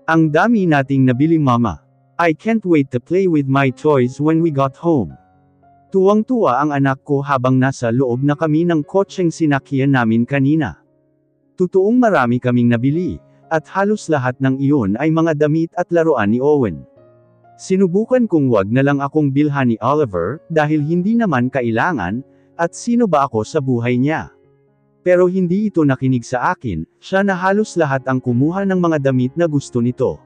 Ang dami nating nabili mama. I can't wait to play with my toys when we got home. Tuwang-tuwa ang anak ko habang nasa loob na kami ng kotseng sinakyan namin kanina. Totoong marami kaming nabili, at halos lahat ng iyon ay mga damit at laruan ni Owen. Sinubukan kong wag na lang akong bilhan ni Oliver, dahil hindi naman kailangan, at sino ba ako sa buhay niya? Pero hindi ito nakinig sa akin, siya na halos lahat ang kumuha ng mga damit na gusto nito.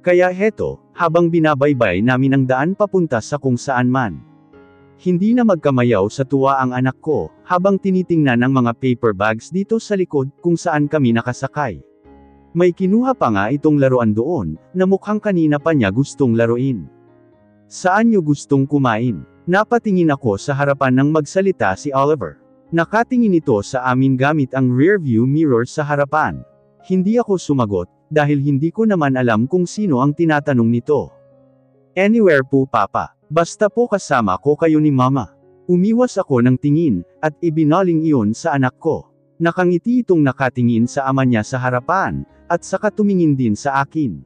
Kaya heto, habang binabaybay namin ang daan papunta sa kung saan man. Hindi na magkamayaw sa tuwa ang anak ko, habang tinitingnan ang mga paper bags dito sa likod, kung saan kami nakasakay. May kinuha pa nga itong laruan doon, na mukhang kanina pa niya gustong laruin. Saan niyo gustong kumain? Napatingin ako sa harapan nang magsalita si Oliver. Nakatingin ito sa amin gamit ang rearview mirror sa harapan. Hindi ako sumagot, dahil hindi ko naman alam kung sino ang tinatanong nito. Anywhere po papa, basta po kasama ko kayo ni mama. Umiwas ako ng tingin, at ibinaling iyon sa anak ko. Nakangiti itong nakatingin sa ama niya sa harapan, at saka tumingin din sa akin.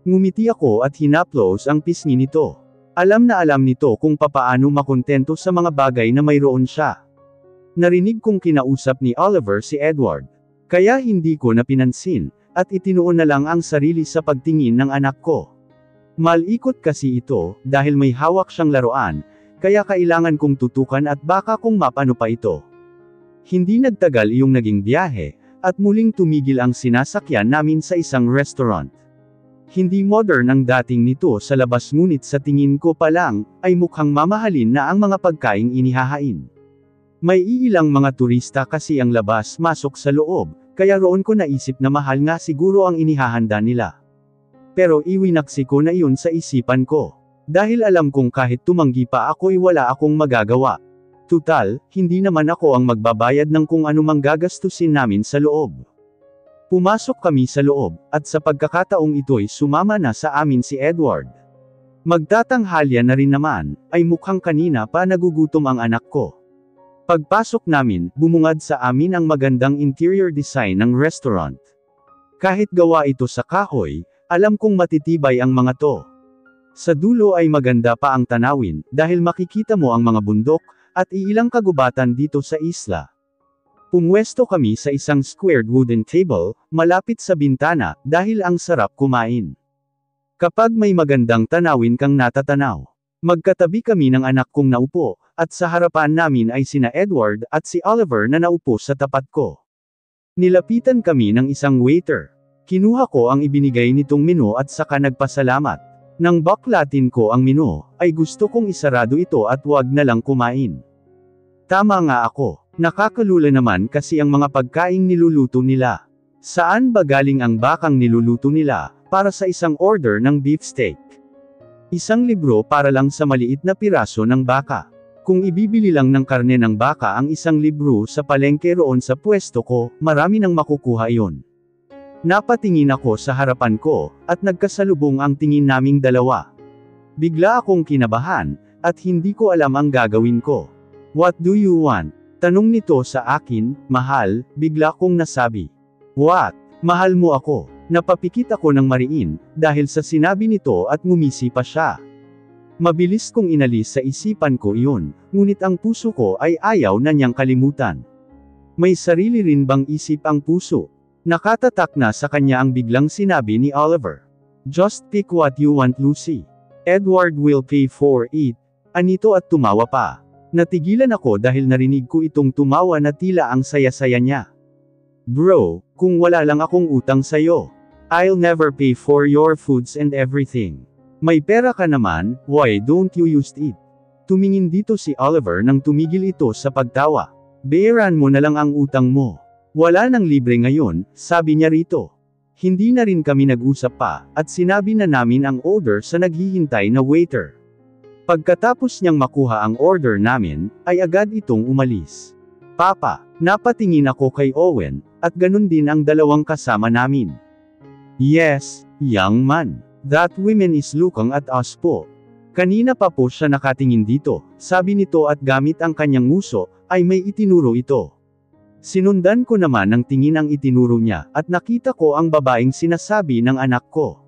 Ngumiti ako at hinaplos ang pisngi nito. Alam na alam nito kung papaano makontento sa mga bagay na mayroon siya. Narinig kong kinausap ni Oliver si Edward. Kaya hindi ko napinansin, at itinuon na lang ang sarili sa pagtingin ng anak ko. Malikot kasi ito, dahil may hawak siyang laruan, kaya kailangan kong tutukan at baka kung mapano pa ito. Hindi nagtagal iyong naging biyahe, at muling tumigil ang sinasakyan namin sa isang restaurant. Hindi modern ang dating nito sa labas ngunit sa tingin ko pa lang, ay mukhang mamahalin na ang mga pagkaing inihahain. May iilang mga turista kasi ang labas-masok sa loob, kaya roon ko naisip na mahal nga siguro ang inihahanda nila. Pero iwinaksi ko na iyon sa isipan ko. Dahil alam kong kahit tumanggi pa ako'y wala akong magagawa. Tutal, hindi naman ako ang magbabayad ng kung anumang gagastusin namin sa loob. Pumasok kami sa loob, at sa pagkakataong ito'y sumama na sa amin si Edward. Magtatanghalya na rin naman, ay mukhang kanina pa nagugutom ang anak ko. Pagpasok namin, bumungad sa amin ang magandang interior design ng restaurant. Kahit gawa ito sa kahoy, alam kong matitibay ang mga to. Sa dulo ay maganda pa ang tanawin, dahil makikita mo ang mga bundok, at iilang kagubatan dito sa isla. Pumwesto kami sa isang squared wooden table, malapit sa bintana, dahil ang sarap kumain. Kapag may magandang tanawin kang natatanaw. Magkatabi kami ng anak kong naupo, at sa harapan namin ay sina Edward at si Oliver na naupo sa tapat ko. Nilapitan kami ng isang waiter. Kinuha ko ang ibinigay nitong menu at saka nagpasalamat. Nang baklatin ko ang menu, ay gusto kong isarado ito at wag na lang kumain. Tama nga ako. Nakakalula naman kasi ang mga pagkaing niluluto nila. Saan ba galing ang bakang niluluto nila, para sa isang order ng beefsteak? Isang libro para lang sa maliit na piraso ng baka. Kung ibibili lang ng karne ng baka ang isang libro sa palengke roon sa pwesto ko, marami nang makukuha iyon. Napatingin ako sa harapan ko, at nagkasalubong ang tingin naming dalawa. Bigla akong kinabahan, at hindi ko alam ang gagawin ko. What do you want? Tanong nito sa akin, mahal, bigla kong nasabi. What? Mahal mo ako. Napapikit ako ng mariin, dahil sa sinabi nito at ngumisi pa siya. Mabilis kong inalis sa isipan ko iyon, ngunit ang puso ko ay ayaw na niyang kalimutan. May sarili rin bang isip ang puso? Nakatatak na sa kanya ang biglang sinabi ni Oliver. Just pick what you want, Lucy. Edward will pay for it. Anito at tumawa pa. Natigilan ako dahil narinig ko itong tumawa na tila ang saya-saya niya. Bro, kung wala lang akong utang sayo. I'll never pay for your foods and everything. May pera ka naman, why don't you use it? Tumingin dito si Oliver nang tumigil ito sa pagtawa. Bayaran mo na lang ang utang mo. Wala nang libre ngayon, sabi niya rito. Hindi na rin kami nag-usap pa, at sinabi na namin ang order sa naghihintay na waiter. Pagkatapos niyang makuha ang order namin, ay agad itong umalis. Papa, napatingin ako kay Owen, at ganun din ang dalawang kasama namin. Yes, young man. That woman is looking at us po. Kanina pa po siya nakatingin dito, sabi nito at gamit ang kanyang nguso, ay may itinuro ito. Sinundan ko naman ang tingin ang itinuro niya, at nakita ko ang babaeng sinasabi ng anak ko.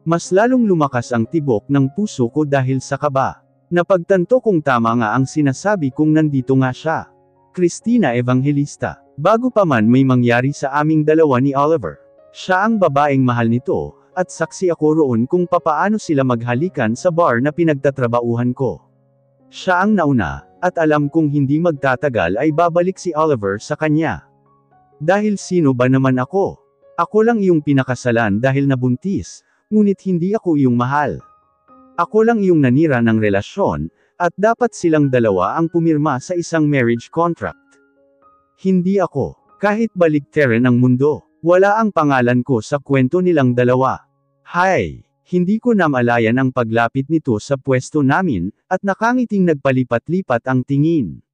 Mas lalong lumakas ang tibok ng puso ko dahil sa kaba. Napagtanto kong tama nga ang sinasabi kung nandito nga siya. Christina Evangelista. Bago pa man may mangyari sa aming dalawa ni Oliver. Siya ang babaeng mahal nito, at saksi ako roon kung papaano sila maghalikan sa bar na pinagtatrabauhan ko. Siya ang nauna, at alam kong hindi magtatagal ay babalik si Oliver sa kanya. Dahil sino ba naman ako? Ako lang iyong pinakasalan dahil nabuntis, ngunit hindi ako iyong mahal. Ako lang iyong nanira ng relasyon, at dapat silang dalawa ang pumirma sa isang marriage contract. Hindi ako. Kahit baliktarin ang mundo, wala ang pangalan ko sa kwento nilang dalawa. Hay! Hindi ko namalayan ang paglapit nito sa pwesto namin, at nakangiting nagpalipat-lipat ang tingin.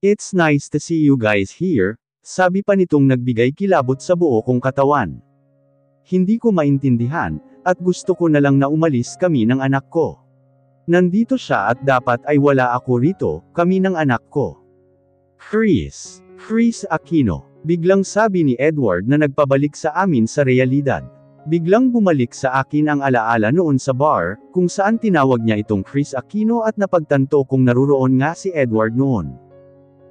It's nice to see you guys here, sabi pa nitong nagbigay kilabot sa buo kong katawan. Hindi ko maintindihan, at gusto ko na lang na umalis kami ng anak ko. Nandito siya at dapat ay wala ako rito, kami ng anak ko. Chris Aquino. Biglang sabi ni Edward na nagpabalik sa amin sa realidad. Biglang bumalik sa akin ang alaala noon sa bar, kung saan tinawag niya itong Chris Aquino at napagtanto kong naruroon nga si Edward noon.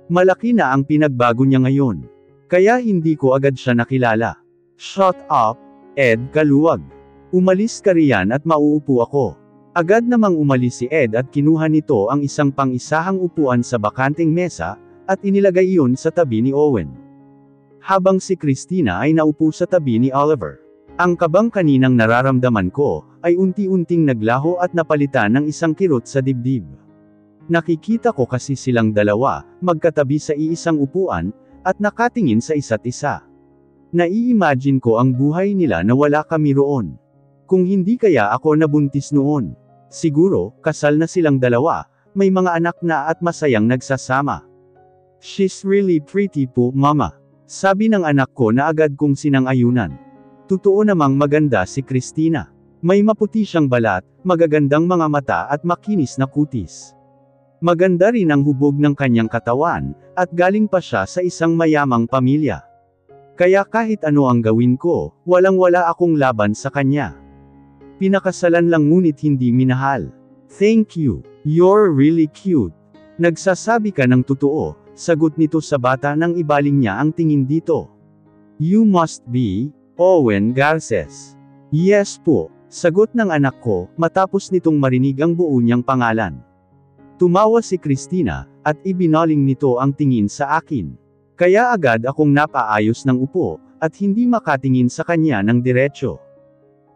Malaki na ang pinagbago niya ngayon. Kaya hindi ko agad siya nakilala. Shut up, Ed Kaluwag. Umalis ka riyan at mauupo ako. Agad namang umalis si Ed at kinuha nito ang isang pang-isahang upuan sa bakanteng mesa, at inilagay iyon sa tabi ni Owen. Habang si Christina ay naupo sa tabi ni Oliver. Ang kabang kaninang nararamdaman ko, ay unti-unting naglaho at napalitan ng isang kirot sa dibdib. Nakikita ko kasi silang dalawa, magkatabi sa iisang upuan, at nakatingin sa isa't isa. Nai-imagine ko ang buhay nila na wala kami roon. Kung hindi kaya ako nabuntis noon. Siguro, kasal na silang dalawa, may mga anak na at masayang nagsasama. She's really pretty po, mama. Sabi ng anak ko na agad kong sinang-ayunan. Totoo namang maganda si Christina. May maputi siyang balat, magagandang mga mata at makinis na kutis. Maganda rin ang hubog ng kanyang katawan, at galing pa siya sa isang mayamang pamilya. Kaya kahit ano ang gawin ko, walang-wala akong laban sa kanya. Pinakasalan lang ngunit hindi minahal. Thank you. You're really cute. Nagsasabi ka ng totoo, sagot nito sa bata nang ibaling niya ang tingin dito. You must be Owen Garces. Yes po, sagot ng anak ko, matapos nitong marinig ang buo niyang pangalan. Tumawa si Christina, at ibinaling nito ang tingin sa akin. Kaya agad akong napaayos ng upo, at hindi makatingin sa kanya ng diretsyo.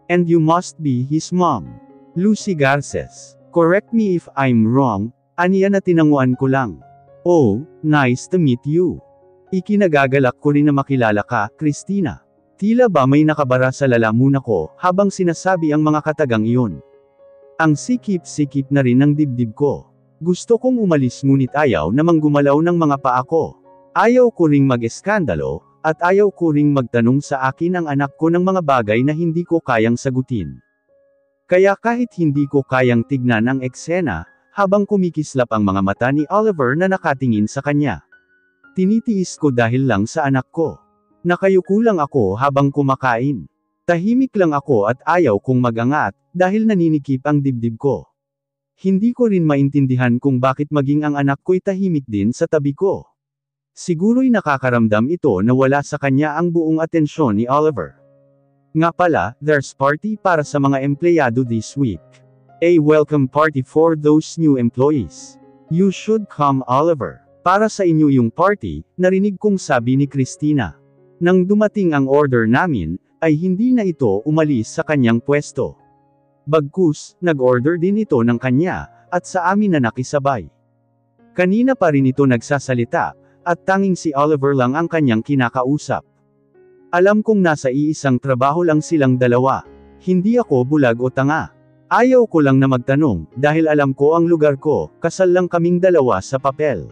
And you must be his mom. Lucy Garces. Correct me if I'm wrong, aniya na tinanguan ko lang. Oh, nice to meet you. Ikinagagalak ko rin na makilala ka, Christina. Tila ba may nakabara sa lalamunan ko, habang sinasabi ang mga katagang iyon. Ang sikip-sikip na rin ng dibdib ko. Gusto kong umalis ngunit ayaw namang gumalaw ng mga paa ko. Ayaw ko ring mag-eskandalo, at ayaw ko ring magtanong sa akin ang anak ko ng mga bagay na hindi ko kayang sagutin. Kaya kahit hindi ko kayang tignan ang eksena, habang kumikislap ang mga mata ni Oliver na nakatingin sa kanya. Tinitiis ko dahil lang sa anak ko. Nakayuko lang ako habang kumakain. Tahimik lang ako at ayaw kong magangat, dahil naninikip ang dibdib ko. Hindi ko rin maintindihan kung bakit maging ang anak ko'y tahimik din sa tabi ko. Siguro'y nakakaramdam ito na wala sa kanya ang buong atensyon ni Oliver. Nga pala, there's party para sa mga empleyado this week. A welcome party for those new employees. You should come, Oliver. Para sa inyo yung party, narinig kong sabi ni Christina. Nang dumating ang order namin, ay hindi na ito umalis sa kanyang pwesto. Bagkus, nag-order din ito ng kanya, at sa amin na nakisabay. Kanina pa rin ito nagsasalita, at tanging si Oliver lang ang kanyang kinakausap. Alam kong nasa iisang trabaho lang silang dalawa. Hindi ako bulag o tanga. Ayaw ko lang na magtanong, dahil alam ko ang lugar ko, kasal lang kaming dalawa sa papel.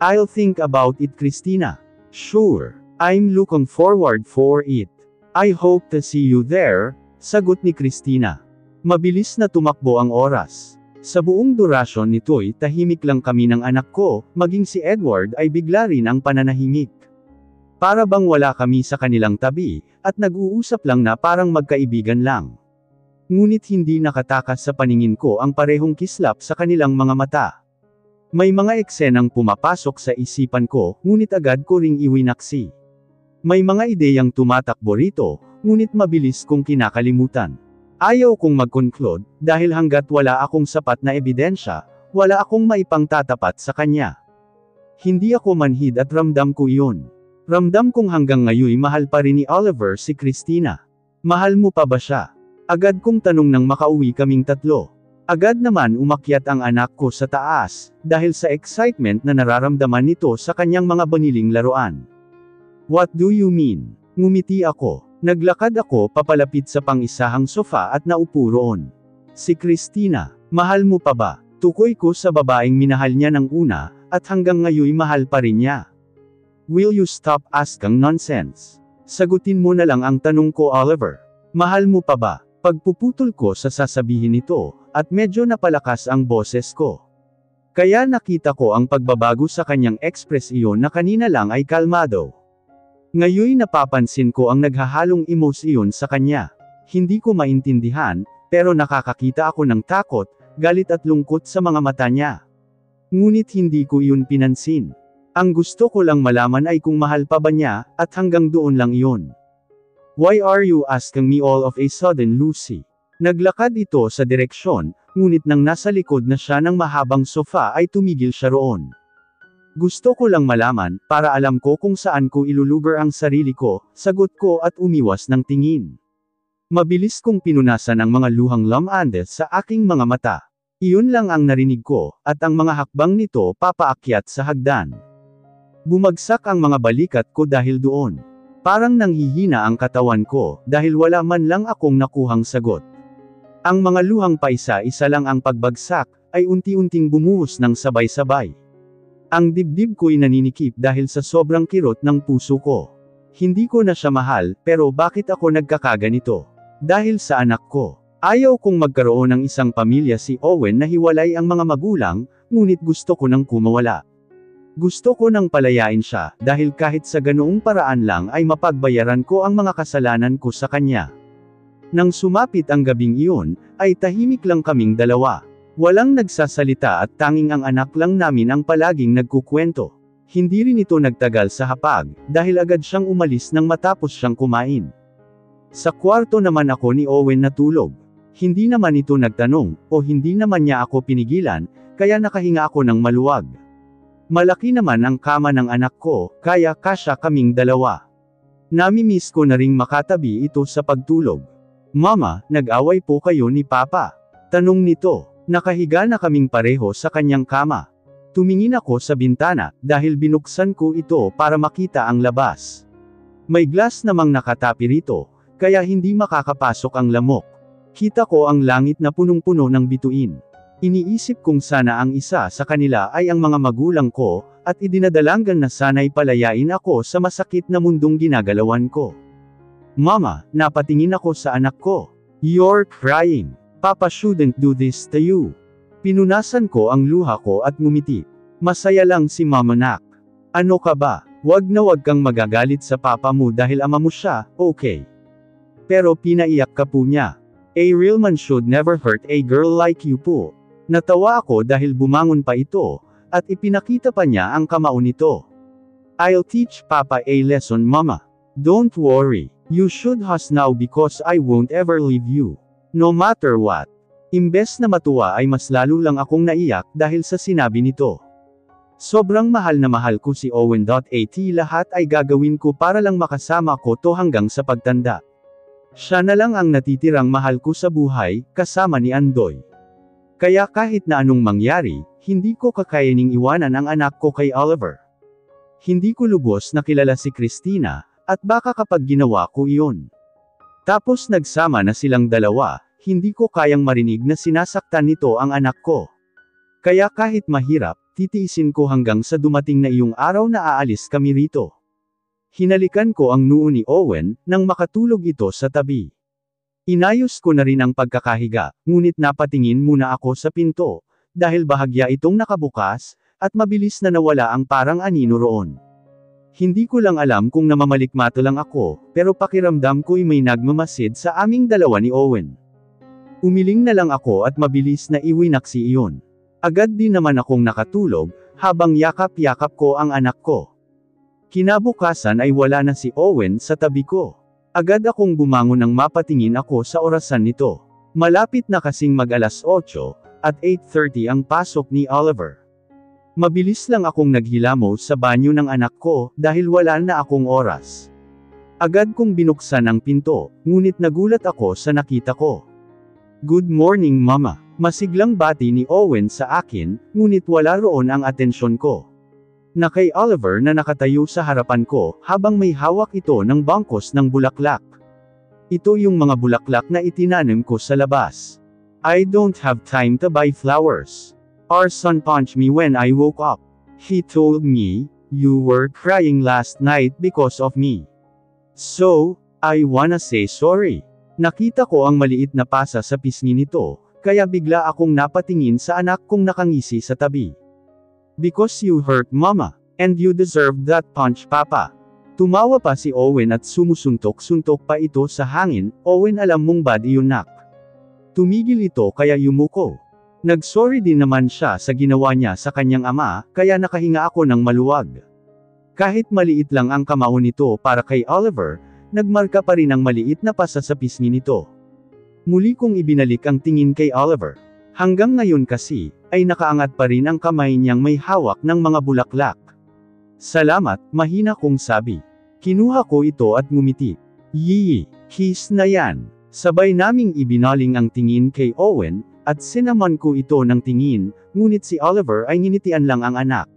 I'll think about it, Christina. Sure. I'm looking forward for it. I hope to see you there, sagot ni Christina. Mabilis na tumakbo ang oras. Sa buong durasyon nito'y tahimik lang kami ng anak ko, maging si Edward ay bigla rin ang pananahimik. Para bang wala kami sa kanilang tabi, at nag-uusap lang na parang magkaibigan lang. Ngunit hindi nakatakas sa paningin ko ang parehong kislap sa kanilang mga mata. May mga eksenang pumapasok sa isipan ko, ngunit agad ko ring iwinaksi. May mga ideyang tumatakbo rito, ngunit mabilis kong kinakalimutan. Ayaw kong mag-conclude, dahil hanggat wala akong sapat na ebidensya, wala akong maipangtatapat sa kanya. Hindi ako manhid at ramdam ko iyon. Ramdam kong hanggang ngayon mahal pa rin ni Oliver si Christina. Mahal mo pa ba siya? Agad kong tanong nang makauwi kaming tatlo. Agad naman umakyat ang anak ko sa taas, dahil sa excitement na nararamdaman nito sa kanyang mga baniling laruan. What do you mean? Ngumiti ako. Naglakad ako papalapit sa pang-isahang sofa at naupo roon. Si Christina, mahal mo pa ba? Tukoy ko sa babaeng minahal niya ng una, at hanggang ngayon mahal pa rin niya. Will you stop asking nonsense? Sagutin mo na lang ang tanong ko, Oliver. Mahal mo pa ba? Pagpuputol ko sa sasabihin nito, at medyo napalakas ang boses ko. Kaya nakita ko ang pagbabago sa kanyang ekspresyon na kanina lang ay kalmado. Ngayon napapansin ko ang naghahalong emosyon sa kanya. Hindi ko maintindihan, pero nakakakita ako ng takot, galit at lungkot sa mga mata niya. Ngunit hindi ko iyon pinansin. Ang gusto ko lang malaman ay kung mahal pa ba niya, at hanggang doon lang iyon. Why are you asking me all of a sudden, Lucy? Naglakad ito sa direksyon, ngunit nang nasa likod na siya ng mahabang sofa ay tumigil siya roon. Gusto ko lang malaman, para alam ko kung saan ko ilulugar ang sarili ko, sagot ko at umiwas ng tingin. Mabilis kong pinunasan ang mga luhang lamandes sa aking mga mata. Iyon lang ang narinig ko, at ang mga hakbang nito papaakyat sa hagdan. Bumagsak ang mga balikat ko dahil doon. Parang nanghihina ang katawan ko, dahil wala man lang akong nakuhang sagot. Ang mga luhang paisa-isa lang ang pagbagsak, ay unti-unting bumuhos ng sabay-sabay. Ang dibdib ko'y naninikip dahil sa sobrang kirot ng puso ko. Hindi ko na siya mahal, pero bakit ako nagkakaganito? Dahil sa anak ko. Ayaw kong magkaroon ng isang pamilya si Owen na hiwalay ang mga magulang, ngunit gusto ko nang kumawala. Gusto ko nang palayain siya, dahil kahit sa ganoong paraan lang ay mapagbayaran ko ang mga kasalanan ko sa kanya. Nang sumapit ang gabing iyon, ay tahimik lang kaming dalawa. Walang nagsasalita at tanging ang anak lang namin ang palaging nagkukwento. Hindi rin ito nagtagal sa hapag, dahil agad siyang umalis nang matapos siyang kumain. Sa kwarto naman ako ni Owen natulog. Hindi naman ito nagtanong, o hindi naman niya ako pinigilan, kaya nakahinga ako ng maluwag. Malaki naman ang kama ng anak ko, kaya kasya kaming dalawa. Namimiss ko na ring makatabi ito sa pagtulog. Mama, nag-away po kayo ni Papa? Tanong nito. Nakahiga na kaming pareho sa kanyang kama. Tumingin ako sa bintana, dahil binuksan ko ito para makita ang labas. May glass namang nakatapi rito, kaya hindi makakapasok ang lamok. Kita ko ang langit na punong-puno ng bituin. Iniisip kong sana ang isa sa kanila ay ang mga magulang ko, at idinadalanggan na sana'y palayain ako sa masakit na mundong ginagalawan ko. Mama, napatingin ako sa anak ko. You're crying. Papa shouldn't do this to you. Pinunasan ko ang luha ko at ngumiti. Masaya lang si Mama nak. Ano ka ba? Wag na wag kang magagalit sa papa mo dahil ama mo siya, okay? Pero pinaiyak ka po niya. A real man should never hurt a girl like you po. Natawa ako dahil bumangon pa ito, at ipinakita pa niya ang kamao nito. I'll teach Papa a lesson, Mama. Don't worry. You should hush now because I won't ever leave you. No matter what. Imbes na matuwa ay mas lalo lang akong naiyak dahil sa sinabi nito. Sobrang mahal na mahal ko si Owen. At lahat ay gagawin ko para lang makasama ko to hanggang sa pagtanda. Siya na lang ang natitirang mahal ko sa buhay, kasama ni Andoy. Kaya kahit na anong mangyari, hindi ko kakayaning iwanan ang anak ko kay Oliver. Hindi ko lubos na kilala si Christina, at baka kapag ginawa ko iyon. Tapos nagsama na silang dalawa, hindi ko kayang marinig na sinasaktan nito ang anak ko. Kaya kahit mahirap, titiisin ko hanggang sa dumating na iyong araw na aalis kami rito. Hinalikan ko ang noo ni Owen, nang makatulog ito sa tabi. Inayos ko na rin ang pagkakahiga, ngunit napatingin muna ako sa pinto, dahil bahagya itong nakabukas, at mabilis na nawala ang parang anino roon. Hindi ko lang alam kung namamalikmato lang ako, pero pakiramdam ko'y may nagmamasid sa aming dalawa ni Owen. Umiling na lang ako at mabilis na iwinaksi iyon. Agad din naman akong nakatulog, habang yakap-yakap ko ang anak ko. Kinabukasan ay wala na si Owen sa tabi ko. Agad akong bumangon nang mapatingin ako sa orasan nito. Malapit na kasing mag-alas 8, at 8:30 ang pasok ni Oliver. Mabilis lang akong naghilamos sa banyo ng anak ko, dahil wala na akong oras. Agad kong binuksan ang pinto, ngunit nagulat ako sa nakita ko. "Good morning, Mama." Masiglang bati ni Owen sa akin, ngunit wala roon ang atensyon ko. Na kay Oliver na nakatayo sa harapan ko, habang may hawak ito ng bangkos ng bulaklak. Ito yung mga bulaklak na itinanim ko sa labas. "I don't have time to buy flowers. Our son punched me when I woke up. He told me, you were crying last night because of me. So, I wanna say sorry." Nakita ko ang maliit na pasa sa pisngi nito, kaya bigla akong napatingin sa anak kong nakangisi sa tabi. "Because you hurt Mama, and you deserved that punch, Papa." Tumawa pa si Owen at sumusuntok-suntok pa ito sa hangin. "Owen, alam mong bad iyon, nak." Tumigil ito kaya yumuko. Nagsorry din naman siya sa ginawa niya sa kanyang ama, kaya nakahinga ako ng maluwag. Kahit maliit lang ang kamao nito para kay Oliver, nagmarka pa rin ang maliit na pasa sa pisngi nito. Muli kong ibinalik ang tingin kay Oliver. Hanggang ngayon kasi, ay nakaangat pa rin ang kamay niyang may hawak ng mga bulaklak. "Salamat," mahina kong sabi. Kinuha ko ito at ngumiti. "Yee, kiss na yan." Sabay naming ibinaling ang tingin kay Owen, at sinaman ko ito ng tingin, ngunit si Oliver ay nginitian lang ang anak.